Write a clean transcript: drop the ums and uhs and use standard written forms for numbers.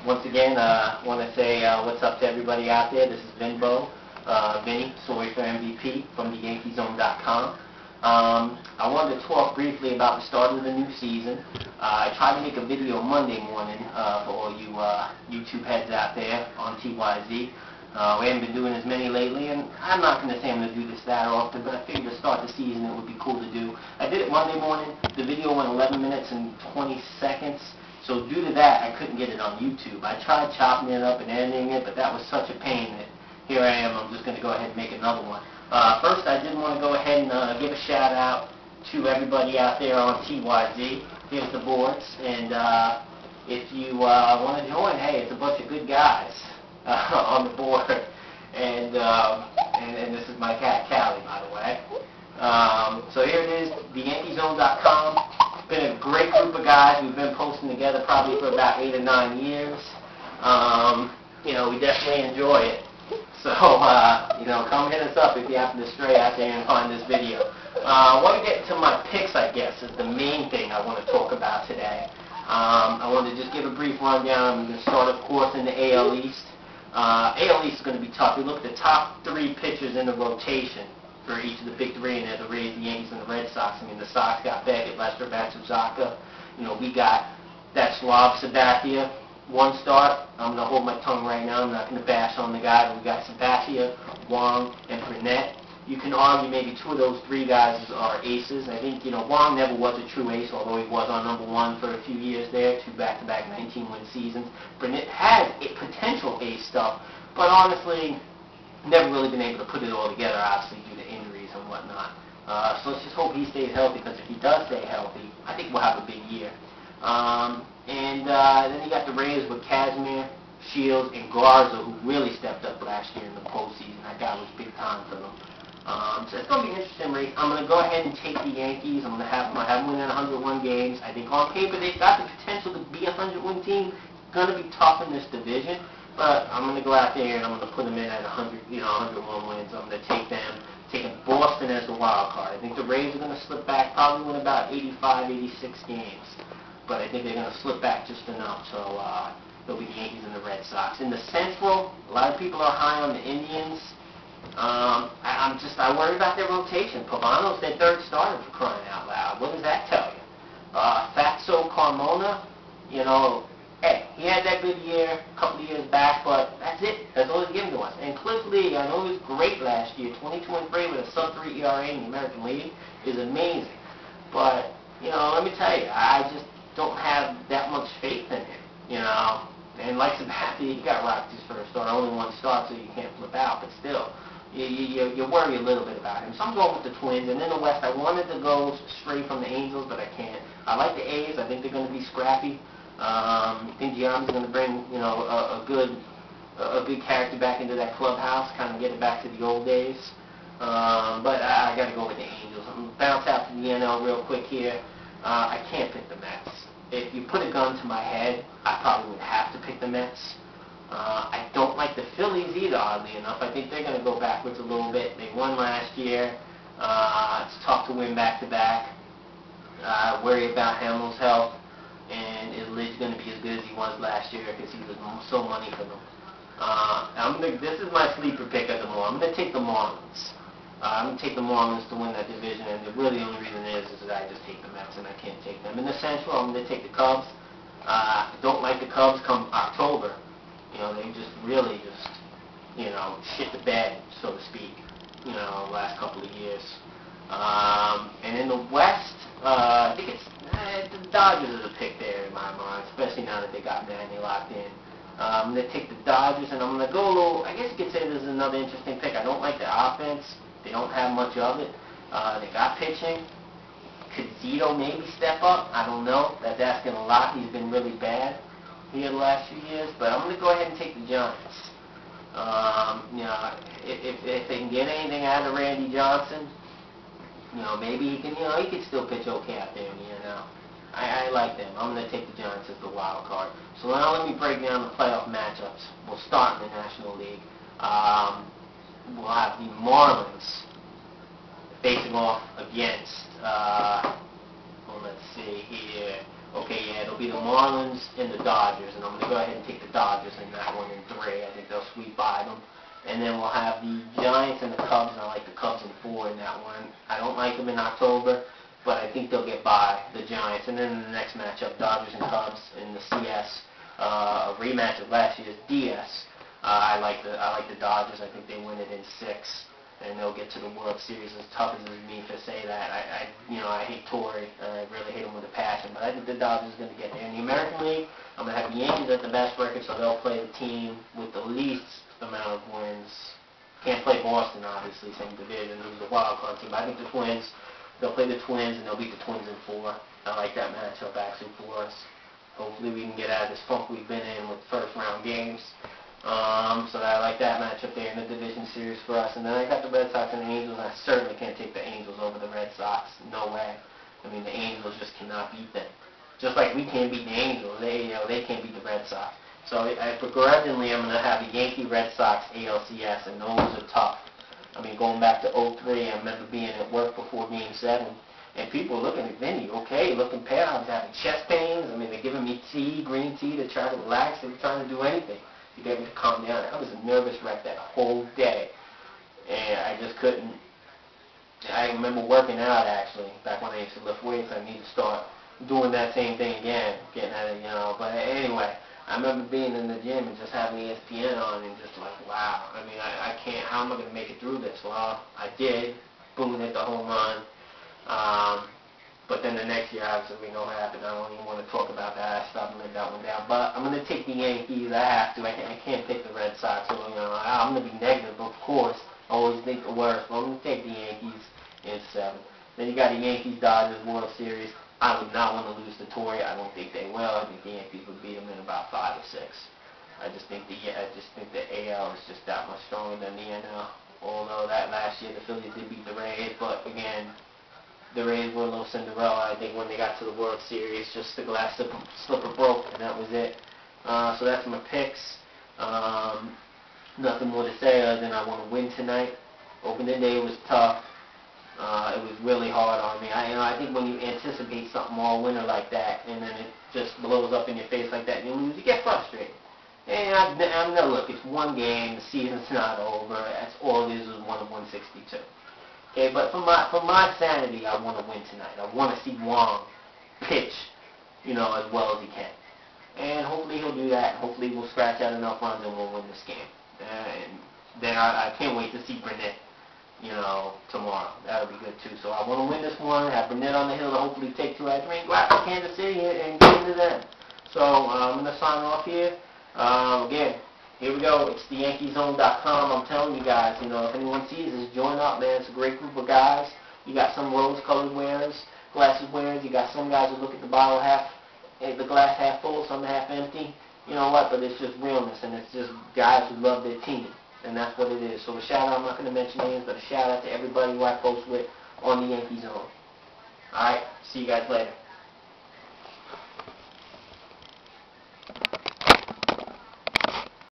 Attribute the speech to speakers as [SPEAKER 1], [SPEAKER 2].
[SPEAKER 1] Once again, want to say what's up to everybody out there. This is Vinbo, Vinny, Soy for MVP from the YankeeZone.com. I wanted to talk briefly about the start of the new season. I tried to make a video Monday morning for all you YouTube heads out there on TYZ. We haven't been doing as many lately, and I'm not going to say I'm going to do this that often, but I figured to start the season it would be cool to do. I did it Monday morning. The video went 11 minutes and 20 seconds. So due to that, I couldn't get it on YouTube. I tried chopping it up and editing it, but that was such a pain that here I am. I'm just going to go ahead and make another one. First, I did want to go ahead and give a shout out to everybody out there on TYZ. Here's the boards, and if you want to join, hey, it's a bunch of good guys on the board. And this is my cat, Callie, by the way. So here it is, the YankeeZone.com. Been a great group of guys. We've been posting together probably for about 8 or 9 years. We definitely enjoy it. So, come hit us up if you happen to stray out there and find this video. I want to get to my picks, I guess, is the main thing I want to talk about today. I want to just give a brief rundown. I'm going to start, of course, in the AL East. AL East is going to be tough. We look at the top 3 pitchers in the rotation for each of the big 3, and they're the Rays, the Yankees, and the Red Sox. I mean, the Sox got Beckett, Lester, Matsuzaka. We got that Slob Sabathia, 1 start. I'm going to hold my tongue right now. I'm not going to bash on the guy, but we got Sabathia, Wong, and Burnett. You can argue maybe 2 of those 3 guys are aces. I think, Wong never was a true ace, although he was on #1 for a few years there, 2 back-to-back 19-win seasons. Burnett had a potential ace stuff, but honestly, never really been able to put it all together, obviously, due to injuries and whatnot. So let's just hope he stays healthy, because if he does stay healthy, I think we'll have a big year. Then you got the Rays with Kazmir, Shields, and Garza, who really stepped up last year in the postseason. That guy was big time for them. So it's going to be an interesting race. I'm going to go ahead and take the Yankees. I'm going to have them winning 101 games. I think on paper they've got the potential to be a 100-win team. Going to be tough in this division. But I'm going to go out there and I'm going to put them in at 101 wins. I'm going to take them, taking Boston as the wild card. I think the Rays are going to slip back, probably win about 85, 86 games. But I think they're going to slip back just enough. So it'll be the Yankees and the Red Sox. In the Central, a lot of people are high on the Indians. I worry about their rotation. Pavano's their 3rd starter, for crying out loud. What does that tell you? Fatso Carmona, hey, he had that good year a couple of years back, but that's it. That's all he's given to us. And Cliff Lee, I know he was great last year. 22-3 with a sub-3 ERA in the American League is amazing. But, let me tell you, I just don't have that much faith in him, And like Sabathia, he got rocked his 1st start. Only 1 start, so you can't flip out. But still, you worry a little bit about him. So I'm going with the Twins. And in the West, I wanted to go straight from the Angels, but I can't. I like the A's. I think they're going to be scrappy. I think Gianni's going to bring, a good character back into that clubhouse, kind of get it back to the old days. But I got to go with the Angels. I'm going to bounce out to the NL real quick here. I can't pick the Mets. If you put a gun to my head, I probably would have to pick the Mets. I don't like the Phillies either, oddly enough. I think they're going to go backwards a little bit. They won last year. It's tough to win back-to-back. I worry about Hamill's health. And is Lidge going to be as good as he was last year, because he was so money for them. This is my sleeper pick of them all. I'm going to take the Marlins. I'm going to take the Marlins to win that division, and really the only reason is that I just take the Mets, and I can't take them. In the Central, I'm going to take the Cubs. I don't like the Cubs come October. They just really shit the bed, so to speak, the last couple of years. And in the West, I think the Dodgers are the pick there in my mind, especially now that they got Manny locked in. I'm going to take the Dodgers, and I'm going to go a little, I guess you could say this is another interesting pick. I don't like the offense. They don't have much of it. They got pitching. Could Zito maybe step up? I don't know. That's asking a lot. He's been really bad here the last few years. But I'm going to go ahead and take the Giants. If they can get anything out of Randy Johnson, maybe he can still pitch okay out there in the NL. I like them. I'm going to take the Giants as the wild card. So now let me break down the playoff matchups. We'll start in the National League. We'll have the Marlins facing off against, let's see here, Okay, yeah, it'll be the Marlins and the Dodgers, and I'm going to go ahead and take the Dodgers in that one in 3. I think they'll sweep by them. And then we'll have the Giants and the Cubs, and I like the Cubs in 4 in that one. I don't like them in October, but I think they'll get by the Giants. And then in the next matchup, Dodgers and Cubs in the CS, a rematch of last year's DS. I like the Dodgers. I think they win it in 6. And they'll get to the World Series. As tough as it is me to say that, I hate Torrey. I really hate him with a passion. But I think the Dodgers are going to get there. In the American League, I'm going to have the Yankees at the best record, so they'll play the team with the least amount of wins. Can't play Boston, obviously, same division. Who's the wild card team. But I think the Twins, they'll play the Twins, and they'll beat the Twins in 4. I like that matchup actually for us. Hopefully we can get out of this funk we've been in with first-round games. So I like that matchup there in the division series for us. And then I got the Red Sox and the Angels. I certainly can't take the Angels over the Red Sox. No way. I mean, the Angels just cannot beat them. Just like we can't beat the Angels, they can't beat the Red Sox. So begrudgingly, I'm going to have the Yankee Red Sox ALCS, and those are tough. I mean, going back to 03, I remember being at work before Game 7, and people were looking at Vinny, okay, looking pale. I was having chest pains. I mean, they're giving me tea, green tea, to try to relax. They were trying to do anything to get me to calm down. I was a nervous wreck that whole day, and I just couldn't. I remember working out, actually, back when I used to lift weights. I need to start doing that same thing again, getting at it, But anyway, I remember being in the gym and just having ESPN on and just like, wow. I mean, I can't, how am I going to make it through this? Well, I did. Boom, hit the home run. But then the next year, obviously, we know what happened. I don't even want to talk about that. I stopped and laid that one down. But I'm going to take the Yankees. I have to. I can't pick the Red Sox. So, I'm going to be negative, of course. I always think the worst. But I'm going to take the Yankees in 7. Then you got the Yankees-Dodgers World Series. I would not want to lose to Torrey. I don't think they will. I think the Yankees would beat them in about 5 or 6. I just think the AL is just that much stronger than the NL. Although that last year the Phillies did beat the Rays, but again, the Rays were a little Cinderella. I think when they got to the World Series, just the glass slipper broke, and that was it. So that's my picks. Nothing more to say other than I want to win tonight. Opening day was tough. It was really hard on me. I think when you anticipate something all winter like that, and then it just blows up in your face like that, and you lose, you get frustrated. And I'm gonna look. It's one game. The season's not over. That's all it is 1 of 162. Okay, but for my sanity, I want to win tonight. I want to see Wong pitch, as well as he can. And hopefully he'll do that. Hopefully we'll scratch out enough runs and we'll win this game. And then I can't wait to see Burnett, tomorrow. That'll be good too. So I want to win this one, have Burnett on the hill to hopefully take 2 out of 3, go out to Kansas City and get into them. So I'm going to sign off here. Again, here we go. It's the YankeeZone.com. I'm telling you guys, if anyone sees this, join up, man. It's a great group of guys. You got some rose-colored wearers, glasses wearers. You got some guys who look at the the glass half full, some half empty. You know what? But it's just realness, and it's just guys who love their team, and that's what it is. So a shout out. I'm not going to mention names, but a shout out to everybody who I post with on the Yankee Zone. All right. See you guys later.